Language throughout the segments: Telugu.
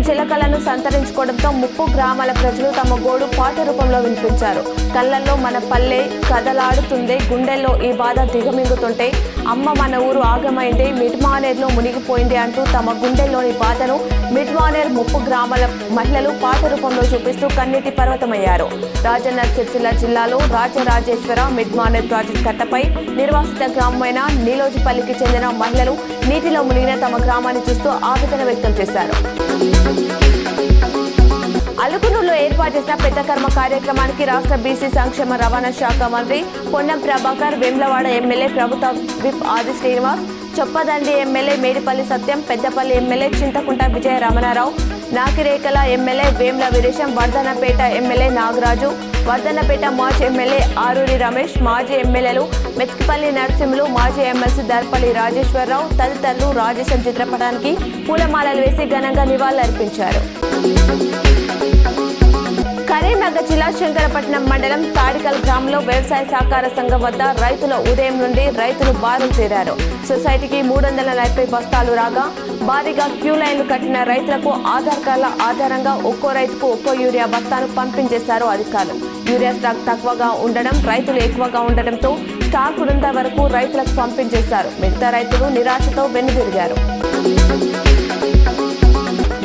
చిలకలను సంతరించుకోవడంతో ముప్పు గ్రామాల ప్రజలు తమ గోడు పాట రూపంలో వినిపించారు. కళ్ళల్లో మన పల్లె కదలాడుతుందే, గుండెల్లో ఈ బాధ దిగమింగుతుంటే, అమ్మ మన ఊరు ఆగమైందే, మిడ్మానేర్లో మునిగిపోయింది అంటూ తమ గుండెల్లోని బాధను మిడ్మానేర్ ముప్పు గ్రామాల మహిళలు పాట రూపంలో చూపిస్తూ కన్నీటి పర్వతమయ్యారు. రాజన్న సిరిసిల్ల జిల్లాలో రాజరాజేశ్వర మిడ్మానేర్ ప్రాజెక్టు కట్టపై నిర్వాసిత గ్రామమైన నీలోజిపల్లికి చెందిన మహిళలు నీటిలో మునిగిన తమ గ్రామాన్ని చూస్తూ ఆవేదన వ్యక్తం చేశారు. అలుగునూరులో ఏర్పాటు చేసిన పెద్ద కర్మ కార్యక్రమానికి రాష్ట్ర బీసీ సంక్షేమ రవాణా శాఖ మంత్రి పొన్నం ప్రభాకర్, వేములవాడ ఎమ్మెల్యే ప్రభుత్వ విప్ ఆది శ్రీనివాస్, చొప్పదండి ఎమ్మెల్యే మేడిపల్లి సత్యం, పెద్దపల్లి ఎమ్మెల్యే చింతకుంట విజయ రమణారావు, నాకిరేకల ఎమ్మెల్యే వేముల వీరేశం, వర్ధన్నపేట ఎమ్మెల్యే నాగరాజు, వర్ధన్నపేట మాజీ ఎమ్మెల్యే ఆరూరి రమేష్, మాజీ ఎమ్మెల్యేలు మెత్కిపల్లి నరసింహులు, మాజీ ఎమ్మెల్సీ దర్పల్లి రాజేశ్వరరావు తదితరులు రాజేశం చిత్రపటానికి పూలమాలలు వేసి ఘనంగా నివాళులర్పించారు. కరీంనగర్ జిల్లా శంకరపట్నం మండలం తాడికల్ గ్రామంలో వ్యవసాయ సహకార సంఘం వద్ద రైతుల ఉదయం నుండి రైతులు బారులు తీరారు. సొసైటీకి 340 బస్తాలు రాగా భారీగా క్యూ లైన్లు కట్టిన రైతులకు ఆధార్ కార్డుల ఆధారంగా ఒక్కో రైతుకు ఒక్కో యూరియా బస్తాను పంపించేశారు అధికారులు. యూరియా స్టాక్ తక్కువగా ఉండడం, రైతులు ఎక్కువగా ఉండడంతో స్టాక్ ఉన్నంత వరకు రైతులకు పంపించేశారు. మిగతా రైతులు నిరాశతో వెన్నుదిరిగారు.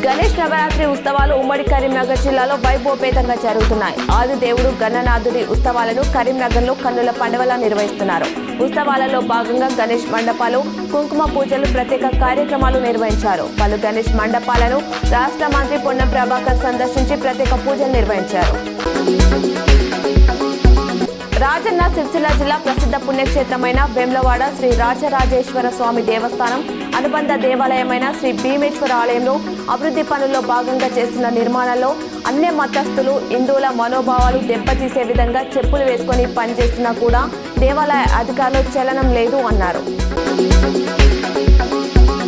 గణేష్ నవరాత్రి ఉత్సవాలు ఉమ్మడి కరీంనగర్ జిల్లాలో వైభవపేతంగా జరుగుతున్నాయి. ఆదిదేవుడు గణనాథుడి ఉత్సవాలను కరీంనగర్లో కన్నుల పండుగలా నిర్వహిస్తున్నారు. ఉత్సవాలలో భాగంగా గణేష్ మండపాలు, కుంకుమ పూజలు, ప్రత్యేక కార్యక్రమాలు నిర్వహించారు. పలు గణేష్ మండపాలను రాష్ట్ర మంత్రి పొన్నం ప్రభాకర్ సందర్శించి ప్రత్యేక పూజలు నిర్వహించారు. రాజన్న సిరిసిల్ల జిల్లా ప్రసిద్ధ పుణ్యక్షేత్రమైన వేములవాడ శ్రీ రాజరాజేశ్వర స్వామి దేవస్థానం అనుబంధ దేవాలయమైన శ్రీ భీమేశ్వర ఆలయంలో అభివృద్ధి పనుల్లో భాగంగా చేస్తున్న నిర్మాణాల్లో అన్ని మతస్థులు హిందువుల మనోభావాలు దెబ్బతీసే విధంగా చెప్పులు వేసుకొని పనిచేస్తున్నా కూడా దేవాలయ అధికారులు చలనం లేదు అన్నారు.